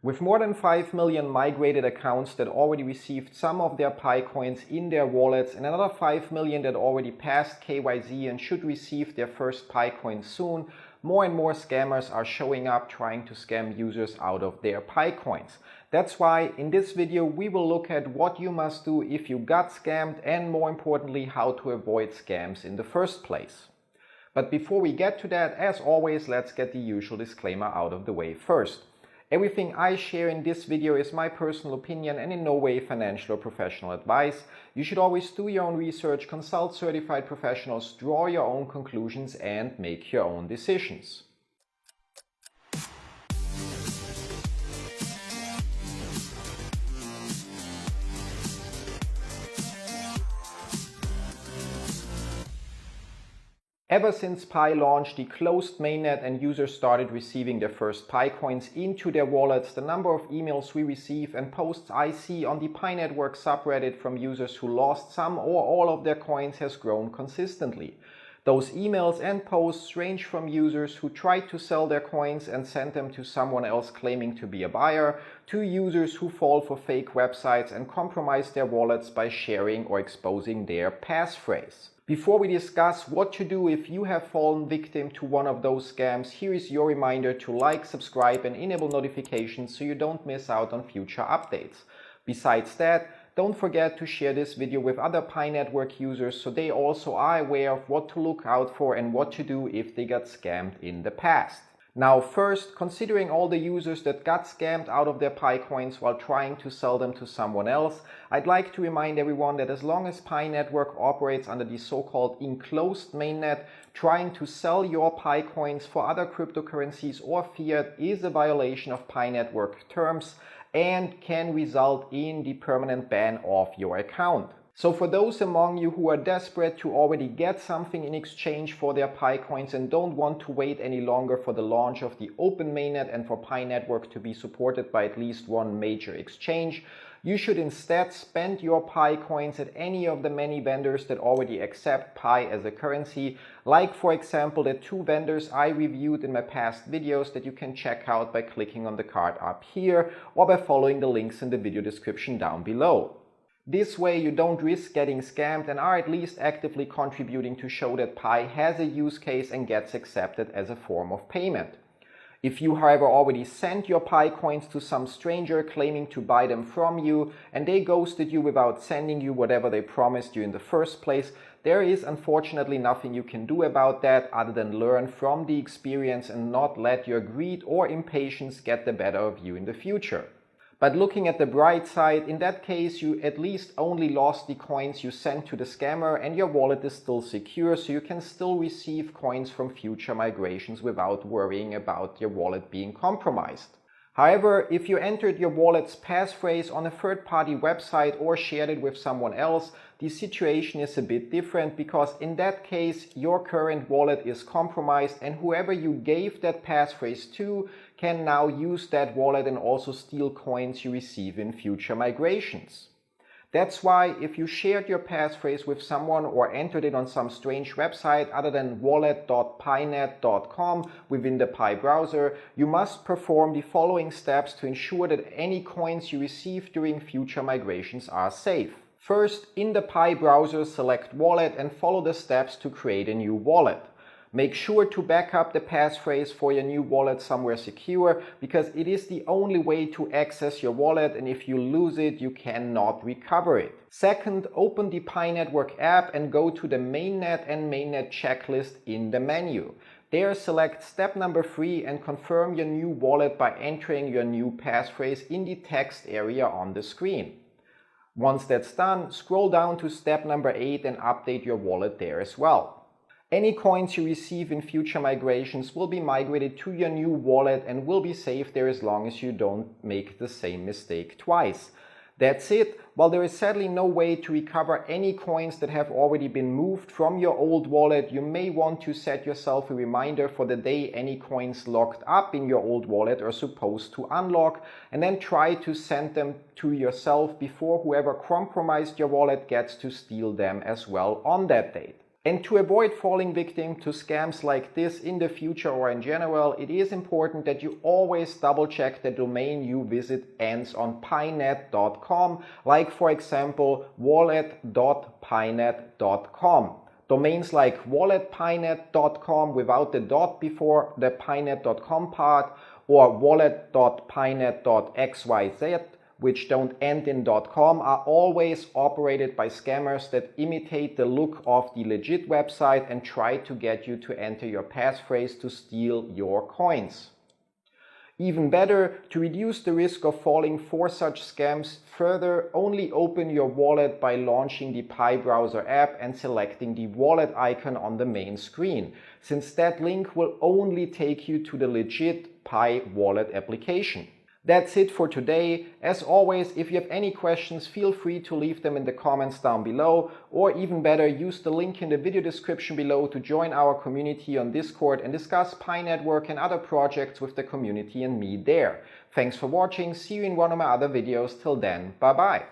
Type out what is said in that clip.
With more than 5 million migrated accounts that already received some of their Pi coins in their wallets and another 5 million that already passed KYC and should receive their first Pi coins soon, more and more scammers are showing up trying to scam users out of their Pi coins. That's why in this video we will look at what you must do if you got scammed and, more importantly, how to avoid scams in the first place. But before we get to that, as always, let's get the usual disclaimer out of the way first. Everything I share in this video is my personal opinion and in no way financial or professional advice. You should always do your own research, consult certified professionals, draw your own conclusions and make your own decisions. Ever since Pi launched the closed mainnet and users started receiving their first Pi coins into their wallets, the number of emails we receive and posts I see on the Pi network subreddit from users who lost some or all of their coins has grown consistently. Those emails and posts range from users who tried to sell their coins and sent them to someone else claiming to be a buyer, to users who fall for fake websites and compromise their wallets by sharing or exposing their passphrase. Before we discuss what to do if you have fallen victim to one of those scams, here is your reminder to like, subscribe and enable notifications so you don't miss out on future updates. Besides that, don't forget to share this video with other Pi network users so they also are aware of what to look out for and what to do if they got scammed in the past. Now first, considering all the users that got scammed out of their Pi coins while trying to sell them to someone else, I'd like to remind everyone that as long as Pi network operates under the so-called enclosed mainnet, trying to sell your Pi coins for other cryptocurrencies or fiat is a violation of Pi network terms and can result in the permanent ban of your account. So for those among you who are desperate to already get something in exchange for their Pi coins and don't want to wait any longer for the launch of the open mainnet and for Pi network to be supported by at least one major exchange, you should instead spend your Pi coins at any of the many vendors that already accept Pi as a currency, like for example the 2 vendors I reviewed in my past videos that you can check out by clicking on the card up here or by following the links in the video description down below. This way you don't risk getting scammed and are at least actively contributing to show that Pi has a use case and gets accepted as a form of payment. If you, however, already sent your Pi coins to some stranger claiming to buy them from you and they ghosted you without sending you whatever they promised you in the first place, there is unfortunately nothing you can do about that other than learn from the experience and not let your greed or impatience get the better of you in the future. But looking at the bright side, in that case you at least only lost the coins you sent to the scammer and your wallet is still secure, so you can still receive coins from future migrations without worrying about your wallet being compromised. However, if you entered your wallet's passphrase on a third-party website or shared it with someone else, the situation is a bit different because in that case your current wallet is compromised and whoever you gave that passphrase to can now use that wallet and also steal coins you receive in future migrations. That's why if you shared your passphrase with someone or entered it on some strange website other than wallet.pinet.com within the Pi browser, you must perform the following steps to ensure that any coins you receive during future migrations are safe. First, in the Pi browser, select Wallet and follow the steps to create a new wallet. Make sure to back up the passphrase for your new wallet somewhere secure because it is the only way to access your wallet and if you lose it, you cannot recover it. Second, open the Pi Network app and go to the mainnet and mainnet checklist in the menu. There select step number 3 and confirm your new wallet by entering your new passphrase in the text area on the screen. Once that's done, scroll down to step number 8 and update your wallet there as well. Any coins you receive in future migrations will be migrated to your new wallet and will be safe there as long as you don't make the same mistake twice. That's it. While there is sadly no way to recover any coins that have already been moved from your old wallet, you may want to set yourself a reminder for the day any coins locked up in your old wallet are supposed to unlock and then try to send them to yourself before whoever compromised your wallet gets to steal them as well on that date. And to avoid falling victim to scams like this in the future or in general, it is important that you always double check the domain you visit ends on pinet.com, like for example wallet.pinet.com. Domains like walletpinet.com without the dot before the pinet.com part, or wallet.pinet.xyz, which don't end in .com, are always operated by scammers that imitate the look of the legit website and try to get you to enter your passphrase to steal your coins. Even better, to reduce the risk of falling for such scams further, only open your wallet by launching the Pi browser app and selecting the wallet icon on the main screen, since that link will only take you to the legit Pi wallet application. That's it for today. As always, if you have any questions, feel free to leave them in the comments down below, or even better, use the link in the video description below to join our community on Discord and discuss Pi Network and other projects with the community and me there. Thanks for watching, see you in one of my other videos. Till then, bye bye.